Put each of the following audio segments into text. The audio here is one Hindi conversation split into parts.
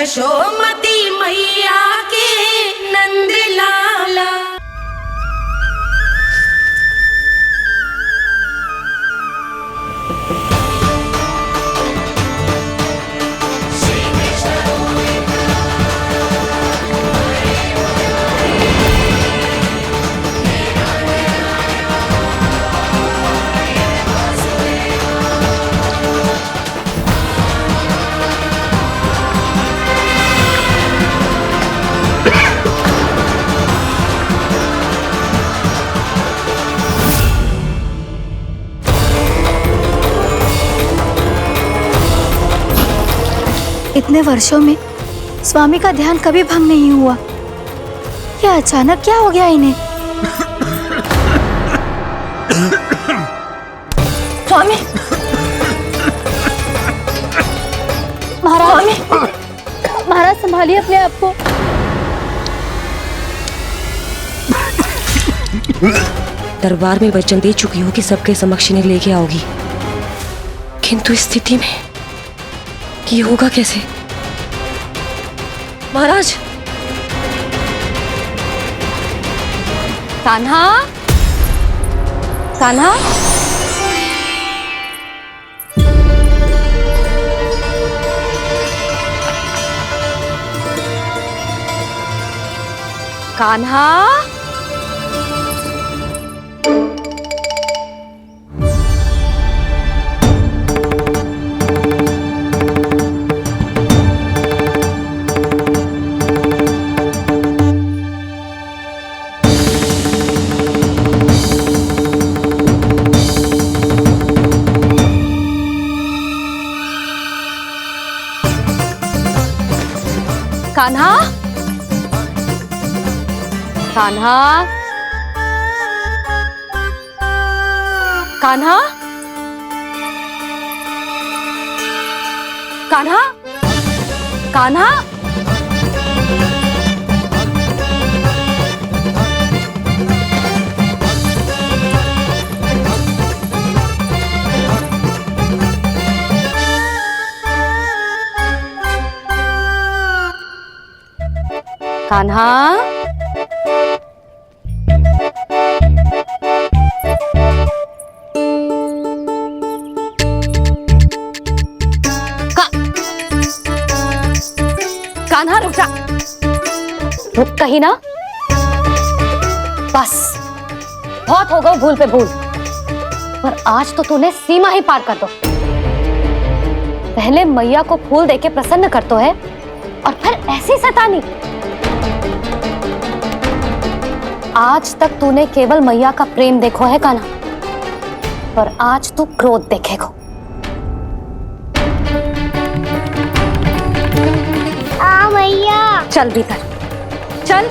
यशोमती मैया के नंद लाला। इतने वर्षों में स्वामी का ध्यान कभी भंग नहीं हुआ। क्या अचानक क्या हो गया इन्हें? स्वामी, महाराज, महाराज संभालिए अपने आप को। दरबार में वचन दे चुकी हो कि सबके समक्ष इन्हें लेके आओगी, किंतु इस स्थिति में ये होगा कैसे? महाराज, कान्हा, कान्हा, कान्हा, कान्हा, कान्हा, कान्हा, कान्हा, कान्हा, कान्हा, कान्हा रुक जा, रुक कहीं ना। बस बहुत हो गई भूल पे भूल, पर आज तो तूने सीमा ही पार कर दो। पहले मैया को फूल देके प्रसन्न कर तो है, और फिर ऐसी सतानी। आज तक तूने केवल मैया का प्रेम देखो है कान्हा, पर आज तू क्रोध देखेगा। मैया चल भीतर चल।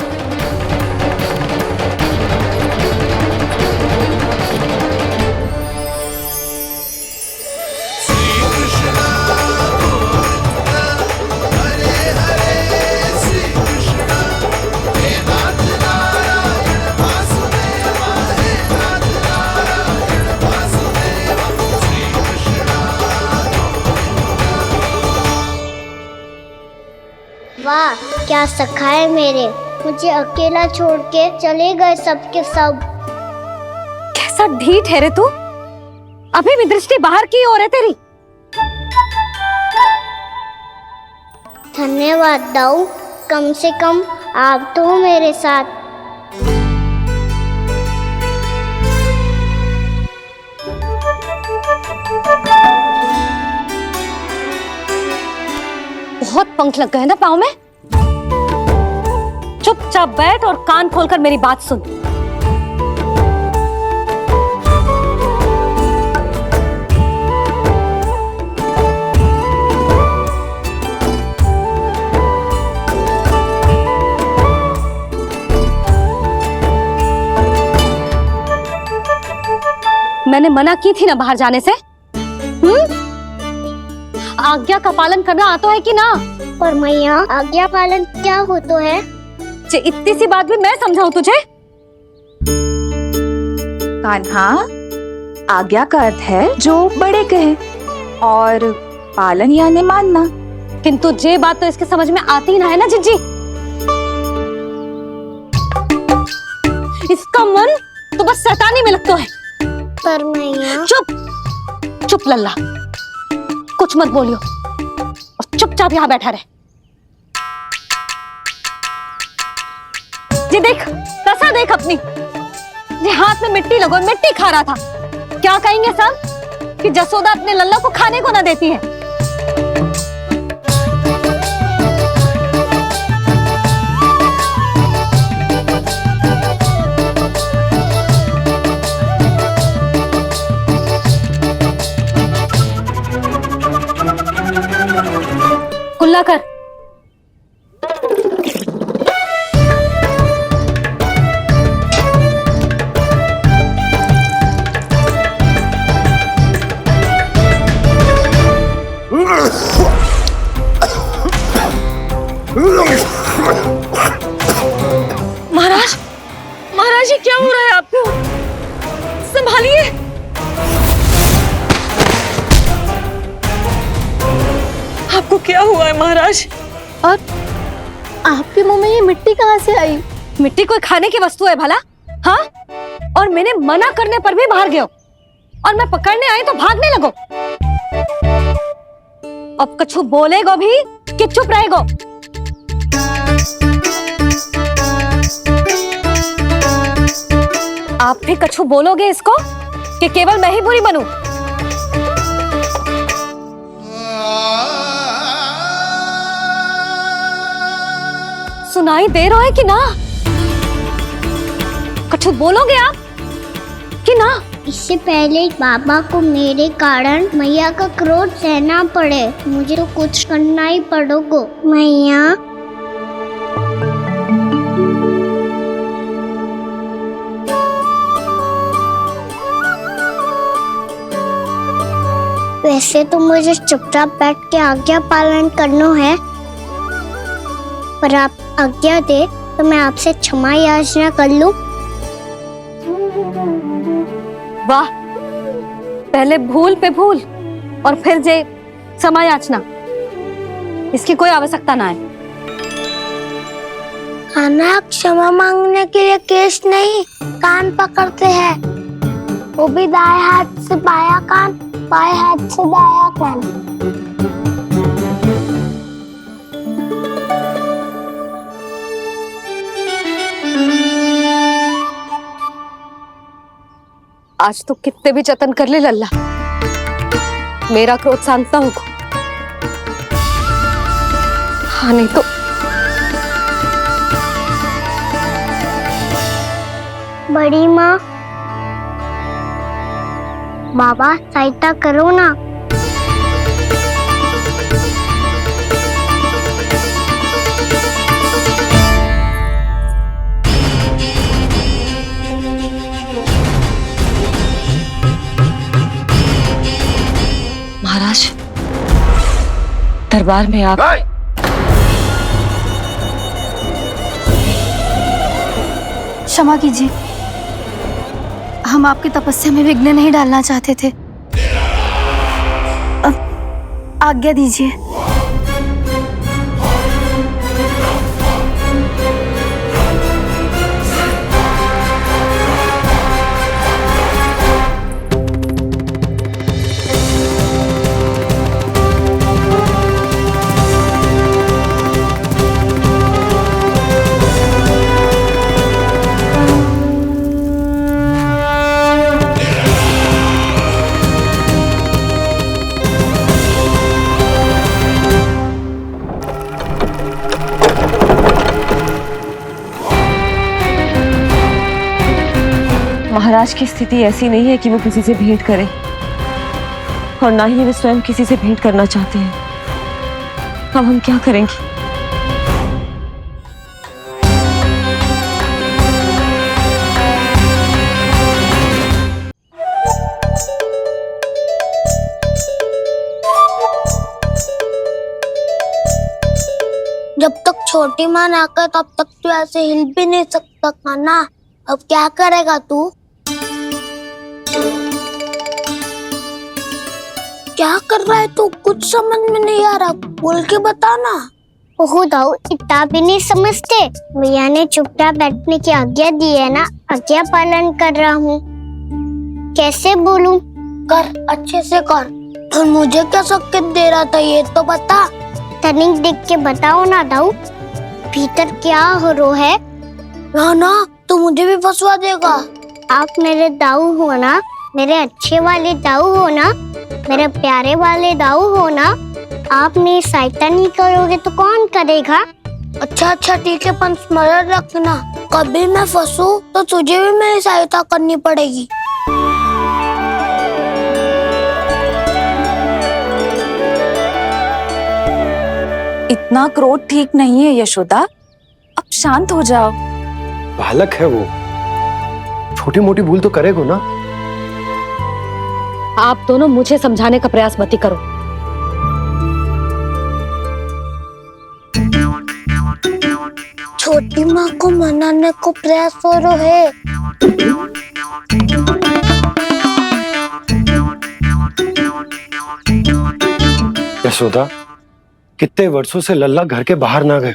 वाह, क्या सखा है मेरे, मुझे अकेला छोड़ के चले गए सबके सब। कैसा ढीठ है रे तू, अभी भी दृष्टि बाहर की ओर है तेरी। धन्यवाद दाऊ, कम से कम आप तो हो मेरे साथ। बहुत पंख लग गए ना पाँव में। चुपचाप बैठ और कान खोलकर मेरी बात सुन। मैंने मना की थी ना बाहर जाने से। आज्ञा का पालन करना आता है कि ना? पर मैया, आज्ञा पालन क्या होता है? इतनी सी बात भी मैं समझाऊं तुझे? कान्हा, आज्ञा का अर्थ है जो बड़े कहे, और पालन यानी मानना। किंतु ये बात तो इसके समझ में आती ना है ना जिज्जी। इसका मन तो बस शैतानी में लगता है। पर मैया चुप चुप लल्ला, कुछ मत बोलियो और चुपचाप यहाँ बैठा रहे। ये देख दशा देख अपनी, ये हाथ में मिट्टी लगो मिट्टी खा रहा था। क्या कहेंगे सब कि जसोदा अपने लल्ला को खाने को ना देती है। कुल्ला कर। महाराज, महाराज ये क्या हो रहा है आपको? संभालिए। आपको क्या हुआ है महाराज? और आपके मुंह में ये मिट्टी कहाँ से आई? मिट्टी कोई खाने की वस्तु है भला? हाँ, और मैंने मना करने पर भी बाहर गए और मैं पकड़ने आई तो भागने लगो। अब कछु बोलेगो भी कि चुप रहेगो? आप भी कछु बोलोगे इसको कि केवल मैं ही बुरी बनूं? सुनाई दे रहा है कि ना? कछु बोलोगे आप कि ना? इससे पहले बाबा को मेरे कारण मैया का क्रोध सहना पड़े, मुझे तो कुछ करना ही पड़ोगो। मैया वैसे तो मुझे चुपचाप बैठ के आज्ञा पालन करना है, पर आप आज्ञा दे तो मैं आपसे क्षमा याचना कर लूं। वाह, पहले भूल पे भूल और फिर जे क्षमा याचना, इसकी कोई आवश्यकता ना है। खाना क्षमा मांगने के लिए केस नहीं, कान पकड़ते हैं, वो भी दाएं हाथ से बायां कान, बाएं हाथ से दायां कान। आज तो कितने भी जतन कर ले लल्ला, मेरा क्रोध शांत ना होगा। हाँ नहीं तो बड़ी माँ, बाबा सहायता करो ना। महाराज, दरबार में आप क्षमा कीजिए, हम आपकी तपस्या में विघ्न नहीं डालना चाहते थे। अब आज्ञा दीजिए। महाराज की स्थिति ऐसी नहीं है कि वो किसी से भेंट करें, और ना ही वे स्वयं किसी से भेंट करना चाहते हैं। अब हम क्या करेंगे? जब तक छोटी माँ ना कर तब तक तू ऐसे हिल भी नहीं सकता था ना। अब क्या करेगा तू? क्या कर रहा है तू? कुछ समझ में नहीं आ रहा, बोल के बता ना। ओहो दाऊ, इतना भी नहीं समझते। भैया ने चुपचाप बैठने की आज्ञा दी है ना, आज्ञा पालन कर रहा हूँ। कैसे बोलूं? कर, अच्छे से कर। और मुझे क्या संकेत दे रहा था ये तो बता। तनिक देख के बताओ ना दाऊ, भीतर क्या हो रहा है? ना तू मुझे भी फंसवा देगा। आप मेरे दाऊ हो ना, मेरे अच्छे वाले दाऊ हो ना, मेरे प्यारे वाले दाऊ हो ना। आप मेरी सहायता नहीं करोगे तो कौन करेगा? अच्छा ठीक है, पर स्मरण रखना, कभी मैं फंसू तो तुझे भी मेरी सहायता करनी पड़ेगी। इतना क्रोध ठीक नहीं है यशोदा, अब शांत हो जाओ। बालक है वो, छोटी मोटी भूल तो करेगा ना। आप दोनों मुझे समझाने का प्रयास मत ही करो। छोटी माँ को मनाने को प्रयास हो रहा है। यशोदा, कितने वर्षों से लल्ला घर के बाहर ना गए।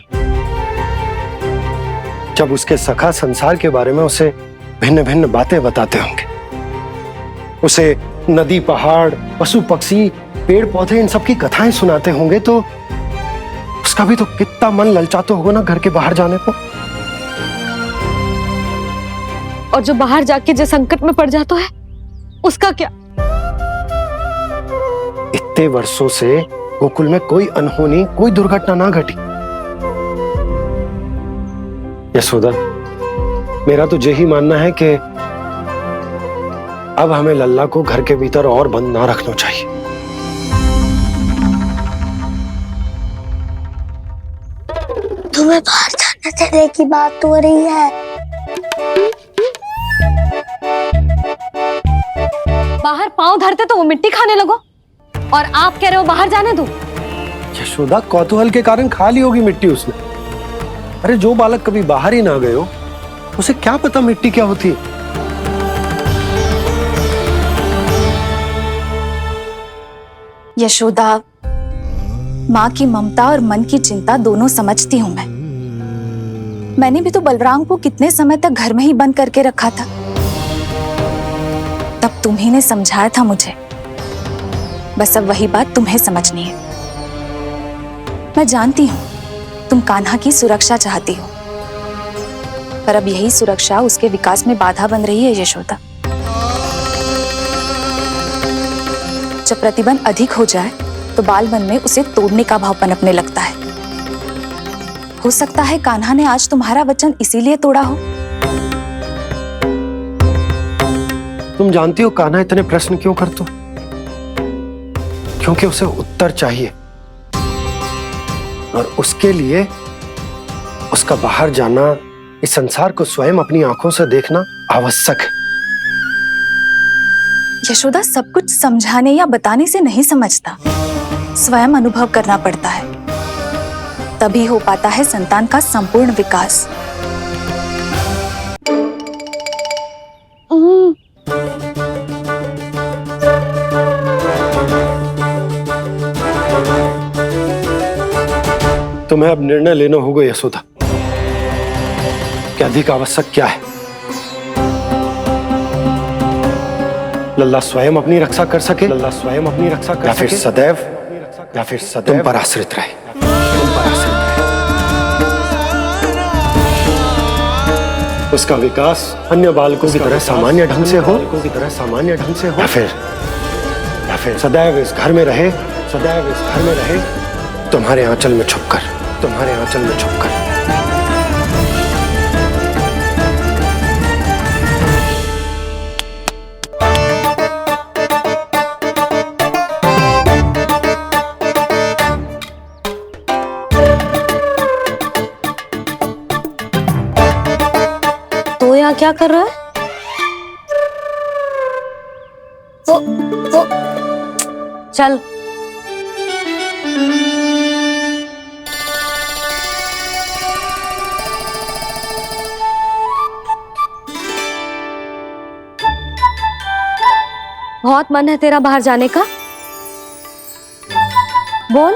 जब उसके सखा संसार के बारे में उसे भिन्न भिन्न बातें बताते होंगे, उसे नदी पहाड़ पशु पक्षी पेड़ पौधे इन सब की कथाएं सुनाते होंगे, तो उसका भी तो कितना मन ललचाता होगा ना घर के बाहर जाने को। और जो बाहर जाके जो संकट में पड़ जाता है उसका क्या? इतने वर्षों से गोकुल में कोई अनहोनी कोई दुर्घटना ना घटी। यशोदा, मेरा तो यही मानना है कि अब हमें लल्ला को घर के भीतर और बंद ना रखना चाहिए। तुम्हें बाहर जाने देने की बात हो रही है। बाहर पांव धरते तो वो मिट्टी खाने लगो, और आप कह रहे हो बाहर जाने दो। यशोदा, कौतूहल के कारण खा ली होगी मिट्टी उसने। अरे जो बालक कभी बाहर ही ना गए हो, उसे क्या पता मिट्टी क्या होती है। यशोदा, माँ की ममता और मन की चिंता दोनों समझती हूँ मैं। मैंने भी तो बलराम को कितने समय तक घर में ही बंद करके रखा था। तब तुम्ही ने समझाया था मुझे, बस अब वही बात तुम्हें समझनी है। मैं जानती हूँ तुम कान्हा की सुरक्षा चाहती हो, पर अब यही सुरक्षा उसके विकास में बाधा बन रही है यशोदा। जब प्रतिबंध अधिक हो जाए तो बाल मन में उसे तोड़ने का भाव पनपने लगता है। हो सकता है कान्हा ने आज तुम्हारा वचन इसीलिए तोड़ा हो। तुम जानती हो कान्हा इतने प्रश्न क्यों करते हो? क्योंकि उसे उत्तर चाहिए, और उसके लिए उसका बाहर जाना, इस संसार को स्वयं अपनी आंखों से देखना आवश्यक है। यशोदा, सब कुछ समझाने या बताने से नहीं समझता, स्वयं अनुभव करना पड़ता है, तभी हो पाता है संतान का संपूर्ण विकास। तुम्हें अब निर्णय लेना होगा यशोदा, कि अधिक आवश्यक क्या है। लल्ला स्वयं अपनी रक्षा कर सके, लल्ला स्वयं अपनी रक्षा कर सके, या फिर सदैव तुम पर आश्रित रहे, तुम पर आश्रित रहे। उसका विकास अन्य बालकों की तरह सामान्य ढंग से हो, या फिर सदैव इस घर में रहे, सदैव इस घर में रहे, तुम्हारे आंचल में छुपकर, तुम्हारे आंचल में छुपकर। तो यहाँ क्या कर रहा है? वो चल। बहुत मन है तेरा बाहर जाने का, बोल।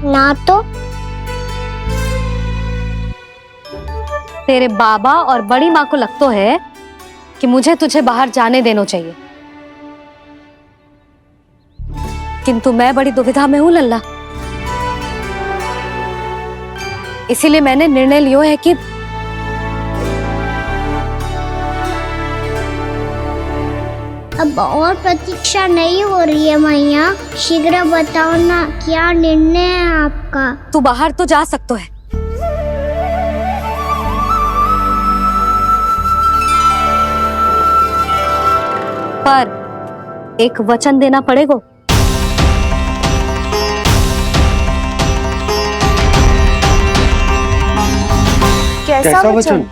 ना तो तेरे बाबा और बड़ी माँ को लगता है कि मुझे तुझे बाहर जाने देना चाहिए, किंतु मैं बड़ी दुविधा में हूं लल्ला। इसीलिए मैंने निर्णय लिया है कि अब और प्रतीक्षा नहीं हो रही है मैया, शीघ्र बताओ ना क्या निर्णय है आपका। तू बाहर तो जा सकता है, पर एक वचन देना पड़ेगा। कैसा वचन?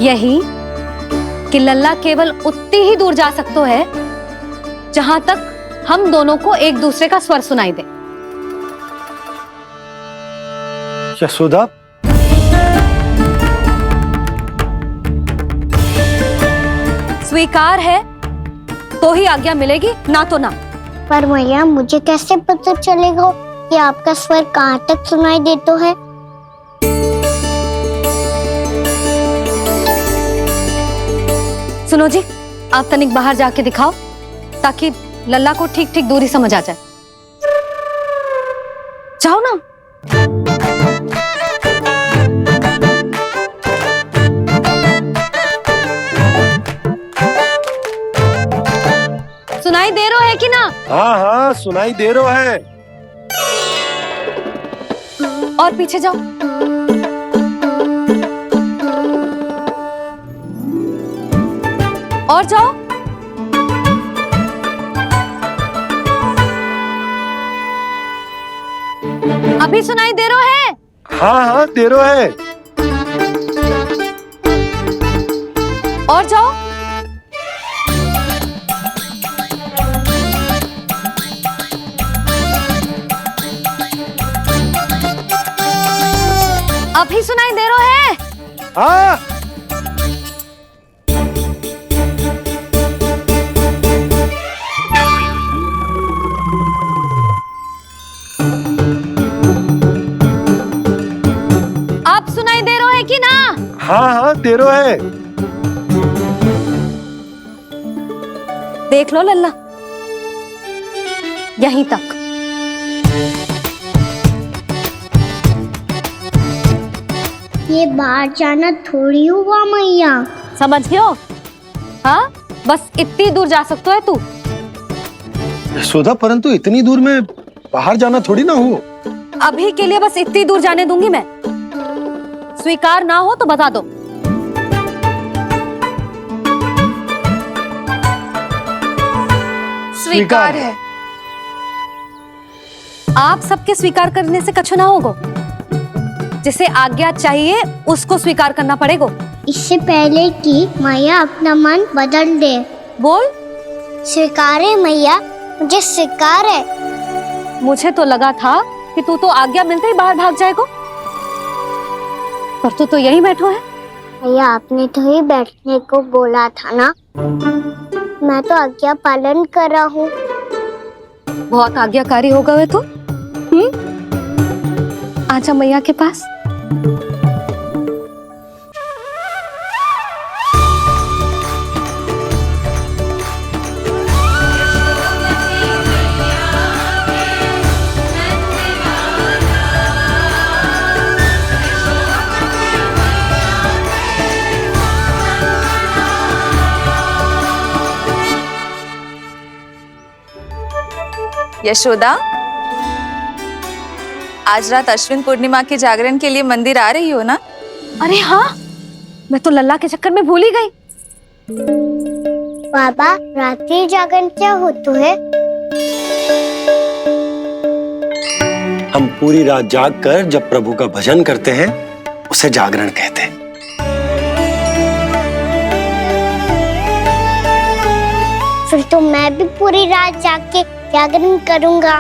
यही कि लल्ला केवल उतनी ही दूर जा सकता है जहां तक हम दोनों को एक दूसरे का स्वर सुनाई दे। यशोदा, स्वीकार है तो ही आज्ञा मिलेगी, ना तो ना। पर मैया मुझे कैसे पता चलेगा कि आपका स्वर कहाँ तक सुनाई देता है? सुनो जी, आप तनिक बाहर जाके दिखाओ ताकि लल्ला को ठीक ठीक दूरी समझ आ जाए। जाओ ना। सुनाई दे रहा है कि ना? हाँ हाँ सुनाई दे रहा है। और पीछे जाओ। और जाओ। अभी सुनाई दे रहा है? हाँ हाँ दे रहा है। और जाओ। अभी सुनाई दे रहा है? हाँ। आप सुनाई दे रहा है कि ना? हाँ हाँ दे रहा है। देख लो लल्ला, यहीं तक। ये बाहर जाना थोड़ी हुआ मैया। समझ गयो? हाँ, बस इतनी दूर जा सकता है तू। यशोदा, परंतु इतनी दूर में बाहर जाना थोड़ी ना हो। अभी के लिए बस इतनी दूर जाने दूंगी मैं। स्वीकार ना हो तो बता दो। स्वीकार है। आप सबके स्वीकार करने से कछु ना होगा। जिसे आज्ञा चाहिए उसको स्वीकार करना पड़ेगा। इससे पहले कि मैया अपना मन बदल दे। बोल। स्वीकार है मैया, मुझे स्वीकार है। मुझे तो लगा था कि तू तो आज्ञा मिलते ही बाहर भाग जाएगा, पर तू तो यहीं बैठो है। भैया आपने तो ही बैठने को बोला था ना, मैं तो आज्ञा पालन कर रहा हूँ। बहुत आज्ञाकारी हो गए तो। आजा मैया के पास। यशोदा, आज रात अश्विन पूर्णिमा के जागरण के लिए मंदिर आ रही हो ना? अरे हाँ, मैं तो लल्ला के चक्कर में भूल ही गई। बाबा, रात्रि जागरण क्या होता है? हम पूरी रात जाग कर जब प्रभु का भजन करते हैं उसे जागरण कहते हैं। फिर तो मैं भी पूरी रात जाग के जागरण करूंगा।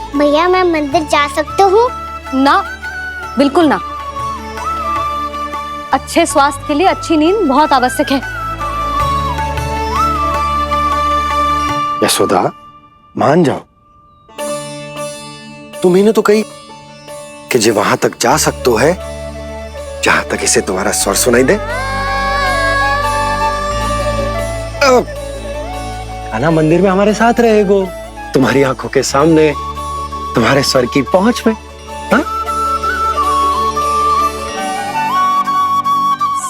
भैया मैं मंदिर जा सकती हूँ? ना, बिल्कुल ना। अच्छे स्वास्थ्य के लिए अच्छी नींद बहुत आवश्यक है। यशोदा, मान जाओ। तुम्ही ने तो कही कि जे वहां तक जा सकते है जहां तक इसे तुम्हारा स्वर सुनाई दे। कान्हा मंदिर में हमारे साथ रहेगो, तुम्हारी आंखों के सामने, तुम्हारे स्वर की पहुंच में। हाँ?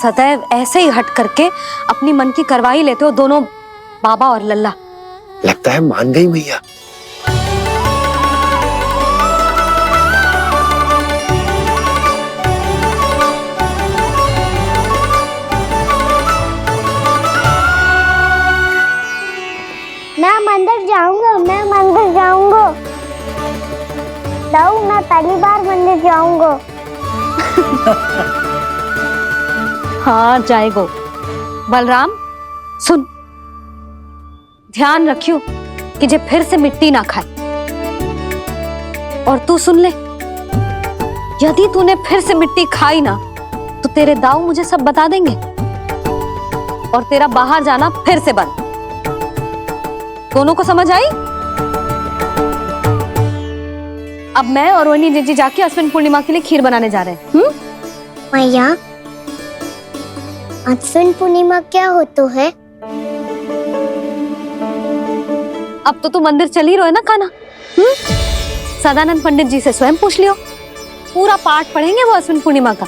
सदैव ऐसे ही हट करके अपनी मन की करवाई लेते हो दोनों बाबा और लल्ला। लगता है मान गई मैया। मैं मंदिर जाऊंगा, मैं मंदिर जाऊंगा। दाऊ, मैं पहली बार मंदिर जाऊंगा। हाँ जाएगो। बलराम सुन, ध्यान रखियो कि जे फिर से मिट्टी ना खाए। और तू सुन ले, यदि तूने फिर से मिट्टी खाई ना तो तेरे दाऊ मुझे सब बता देंगे और तेरा बाहर जाना फिर से बंद। दोनों को समझ आई? अब मैं और रोहिणी जीजी जाके अश्विन पूर्णिमा के लिए खीर बनाने जा रहे हैं। मैया, अश्विन पूर्णिमा क्या होता है? अब तो तू मंदिर चल ही रहो है ना कान्हा? सदानंद पंडित जी से स्वयं पूछ लियो, पूरा पाठ पढ़ेंगे वो अश्विन पूर्णिमा का।